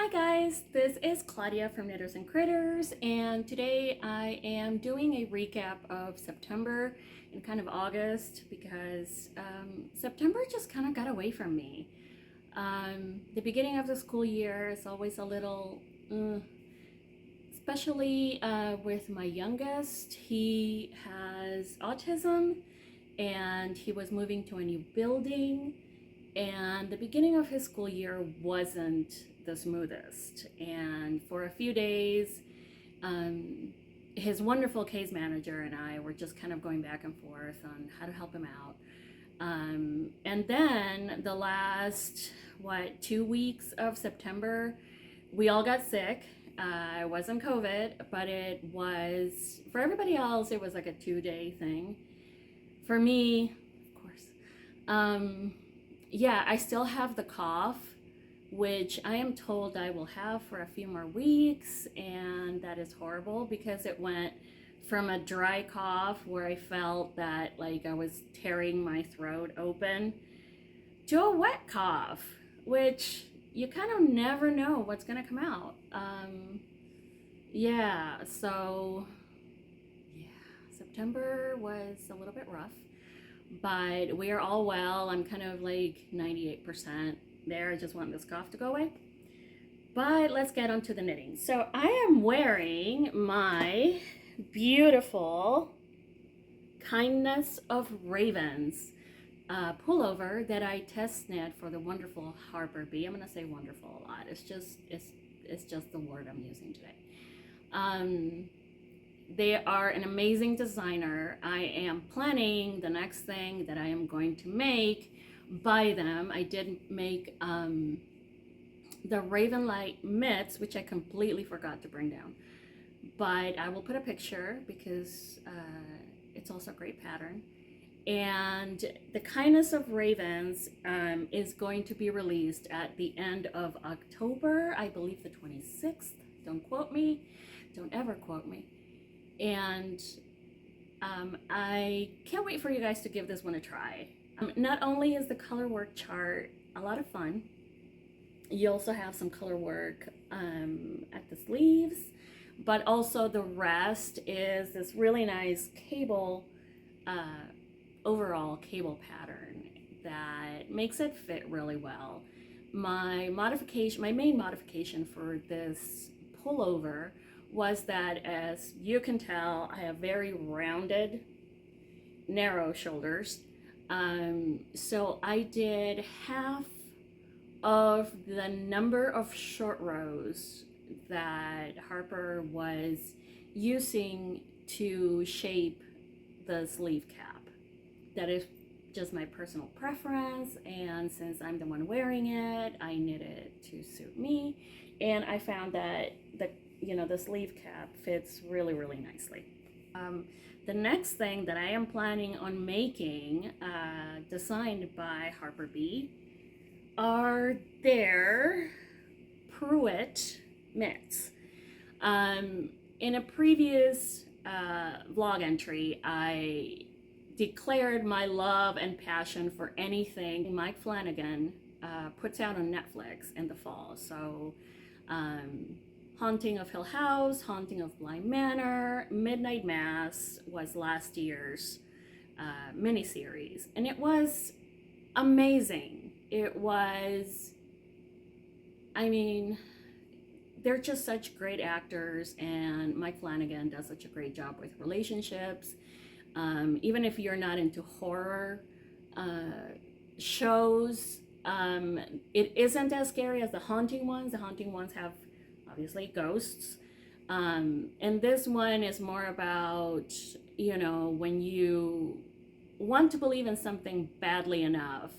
Hi guys, this is Claudia from Knitters and Critters, and today I am doing a recap of September and kind of August because September just kind of got away from me. The beginning of the school year is always a little, especially with my youngest. He has autism and he was moving to a new building, and the beginning of his school year wasn't the smoothest. And for a few days, his wonderful case manager and I were just kind of going back and forth on how to help him out. And then the last, 2 weeks of September, we all got sick. It wasn't COVID, but it was, for everybody else, it was like a 2-day thing. For me, of course, yeah, I still have the cough, which I am told I will have for a few more weeks, and that is horrible because it went from a dry cough where I felt that like I was tearing my throat open to a wet cough, which you kind of never know what's gonna come out. Yeah, so yeah, September was a little bit rough, but we are all well. I'm kind of like 98% there. I just want this cough to go away. But let's get on to the knitting. So I am wearing my beautiful Kindness of Ravens pullover that I test knit for the wonderful Harper Bee. I'm gonna say wonderful a lot. It's just the word I'm using today. They are an amazing designer. I am planning the next thing that I am going to make by them. I did make the Raven Light mitts, which I completely forgot to bring down. But I will put a picture because it's also a great pattern. And the Kindness of Ravens is going to be released at the end of October, I believe the 26th. Don't quote me. Don't ever quote me. And I can't wait for you guys to give this one a try. Not only is the color work chart a lot of fun, you also have some color work at the sleeves, but also the rest is this really nice cable, overall cable pattern that makes it fit really well. My main modification for this pullover was that, as you can tell, I have very rounded, narrow shoulders. So I did half of the number of short rows that Harper was using to shape the sleeve cap. That is just my personal preference, and since I'm the one wearing it, I knit it to suit me, and I found that the sleeve cap fits really, really nicely. The next thing that I am planning on making, designed by Harper Bee, are their Pruitt mitts. In a previous vlog entry, I declared my love and passion for anything Mike Flanagan puts out on Netflix in the fall. So Haunting of Hill House, Haunting of Bly Manor, Midnight Mass was last year's miniseries, and it was amazing. It was, I mean, they're just such great actors, and Mike Flanagan does such a great job with relationships. Even if you're not into horror shows, it isn't as scary as the haunting ones. The haunting ones have obviously ghosts, and this one is more about, when you want to believe in something badly enough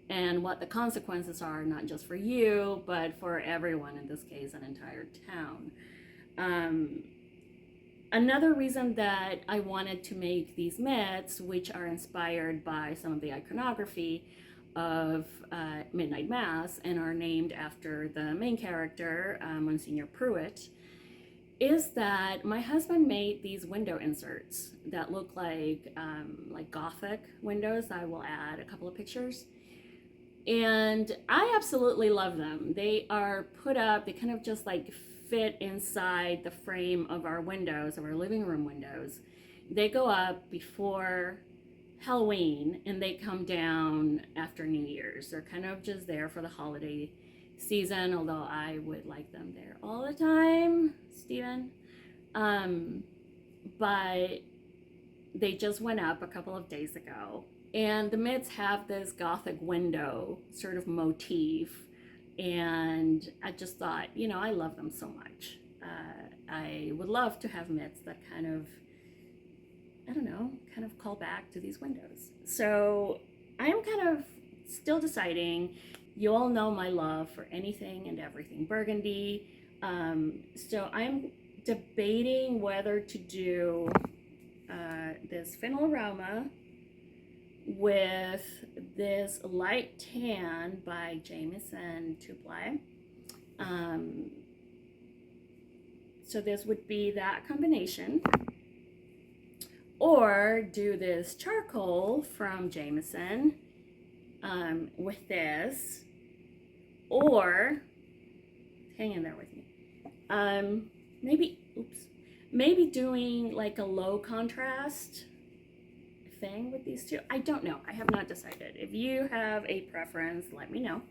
and what the consequences are, not just for you but for everyone, in this case an entire town. Another reason that I wanted to make these mitts, which are inspired by some of the iconography of Midnight Mass and are named after the main character, Monsignor Pruitt, is that my husband made these window inserts that look like Gothic windows. I will add a couple of pictures. And I absolutely love them. They are put up, they kind of just like fit inside the frame of our windows, of our living room windows. They go up before Halloween and they come down after New Year's. They're kind of just there for the holiday season, although I would like them there all the time, Stephen. Um, but they just went up a couple of days ago. And the mitts have this gothic window sort of motif. And I just thought, I love them so much. I would love to have mitts that kind of, I don't know, kind of call back to these windows. So I am kind of still deciding. You all know my love for anything and everything burgundy. So I'm debating whether to do this Flannel aroma with this light tan by Jameson Two-Ply. So this would be that combination. Or do this charcoal from Jameson with this. Or, hang in there with me. Maybe doing like a low contrast thing with these two. I don't know. I have not decided. If you have a preference, let me know.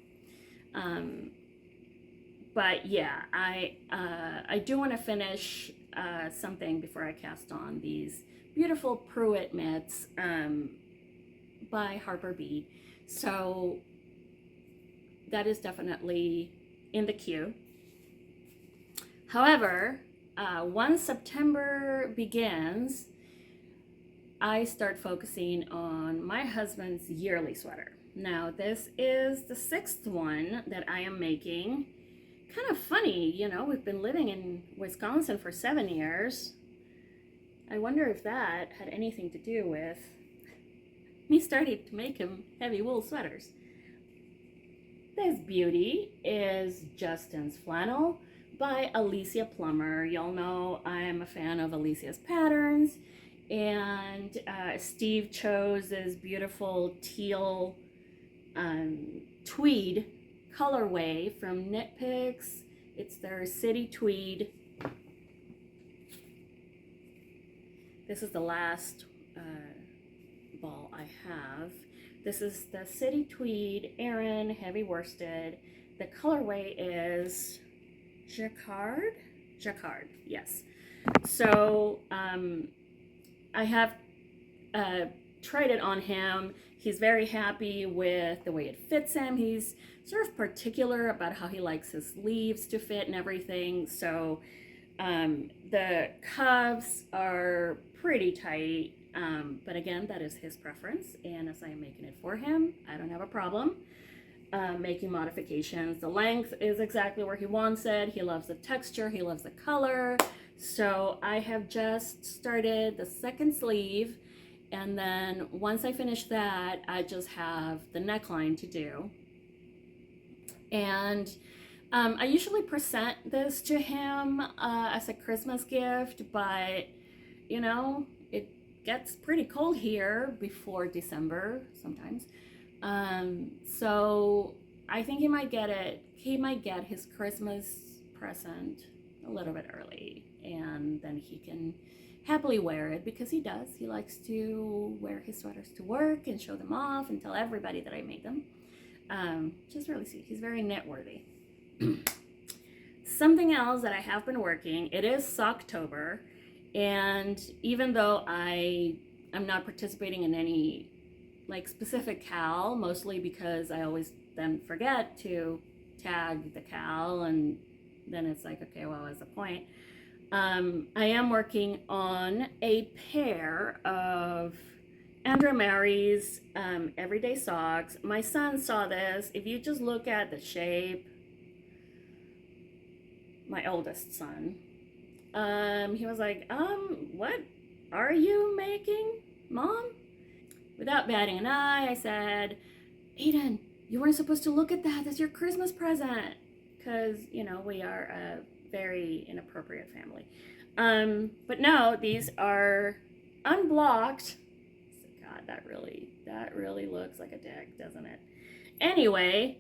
But yeah, I do want to finish something before I cast on these beautiful Pruitt mitts by Harper B. So that is definitely in the queue. However, once September begins, I start focusing on my husband's yearly sweater. Now, this is the 6th one that I am making. Kind of funny, we've been living in Wisconsin for 7 years. I wonder if that had anything to do with me starting to make him heavy wool sweaters. This beauty is Justin's Flannel by Alicia Plummer. Y'all know I'm a fan of Alicia's patterns. And Steve chose this beautiful teal tweed colorway from Knit Picks. It's their City Tweed. This is the last ball I have. This is the City Tweed Aran heavy worsted. The colorway is Jacquard, yes. So I have tried it on him. He's very happy with the way it fits him. He's sort of particular about how he likes his sleeves to fit and everything. So the cuffs are pretty tight. But again, that is his preference. And as I am making it for him, I don't have a problem making modifications. The length is exactly where he wants it. He loves the texture. He loves the color. So I have just started the second sleeve. And then once I finish that, I just have the neckline to do. And I usually present this to him as a Christmas gift, but it gets pretty cold here before December sometimes. So I think he might get his Christmas present a little bit early, and then he can happily wear it, because he does. He likes to wear his sweaters to work and show them off and tell everybody that I made them. Just really sweet. He's very knit worthy. Something else that I have been working, it is Socktober, and even though I'm not participating in any specific cal, mostly because I always then forget to tag the cal, and then it's like, okay, well, what's the point? I am working on a pair of Andrea Mary's everyday socks. My son saw this. If you just look at the shape, my oldest son, he was like, what are you making, Mom? Without batting an eye, I said, Aiden, you weren't supposed to look at that. That's your Christmas present. Because, we are a very inappropriate family. But no, these are unblocked. God, that really looks like a dick, doesn't it? Anyway,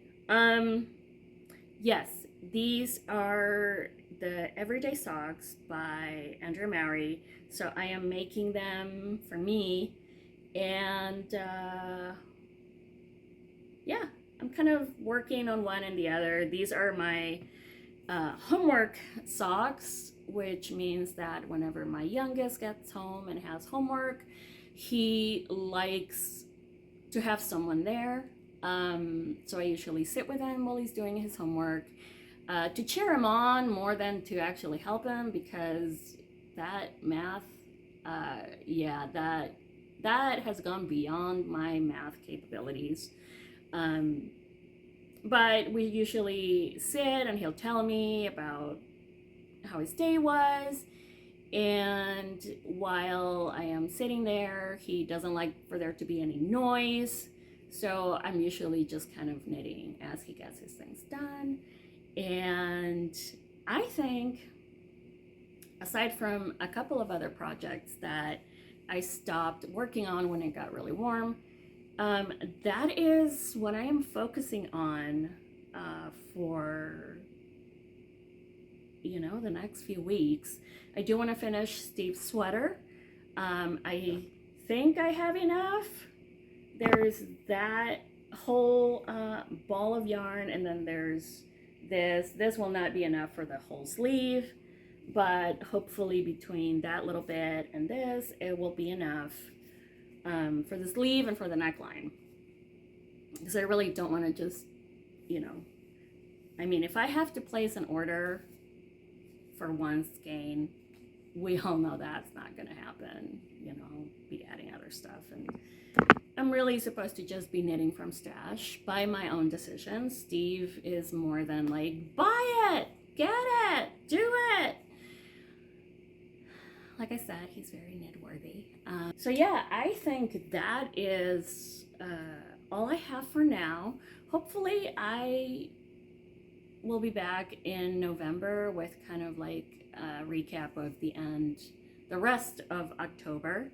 yes, these are the Everyday Socks by Andrew Mary. So I am making them for me, and yeah, I'm kind of working on one and the other. These are my homework socks, which means that whenever my youngest gets home and has homework, he likes to have someone there. So I usually sit with him while he's doing his homework to cheer him on more than to actually help him, because that math, yeah, that has gone beyond my math capabilities. Um, but we usually sit and he'll tell me about how his day was. And while I am sitting there, he doesn't like for there to be any noise. So I'm usually just kind of knitting as he gets his things done. And I think, aside from a couple of other projects that I stopped working on when it got really warm, that is what I am focusing on for, the next few weeks. I do want to finish Steve's sweater. I think I have enough. There's that whole ball of yarn, and then there's this. This will not be enough for the whole sleeve, but hopefully between that little bit and this, it will be enough for the sleeve and for the neckline. Because I really don't want to just, if I have to place an order for one skein, we all know that's not going to happen. Be adding other stuff, and I'm really supposed to just be knitting from stash by my own decision. Steve is more than like, buy it, get it, do it. Like I said, he's very knit worthy. So yeah, I think that is all I have for now. Hopefully I will be back in November with kind of like a recap of the rest of October.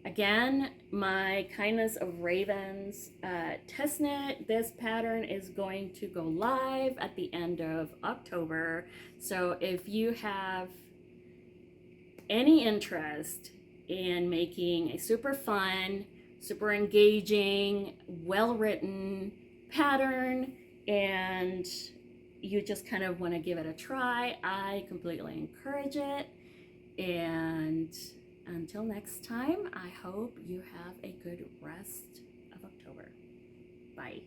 Again, my Kindness of Ravens test knit, this pattern is going to go live at the end of October. So if you have any interest in making a super fun, super engaging, well-written pattern, and you just kind of want to give it a try, I completely encourage it. And until next time, I hope you have a good rest of October. Bye.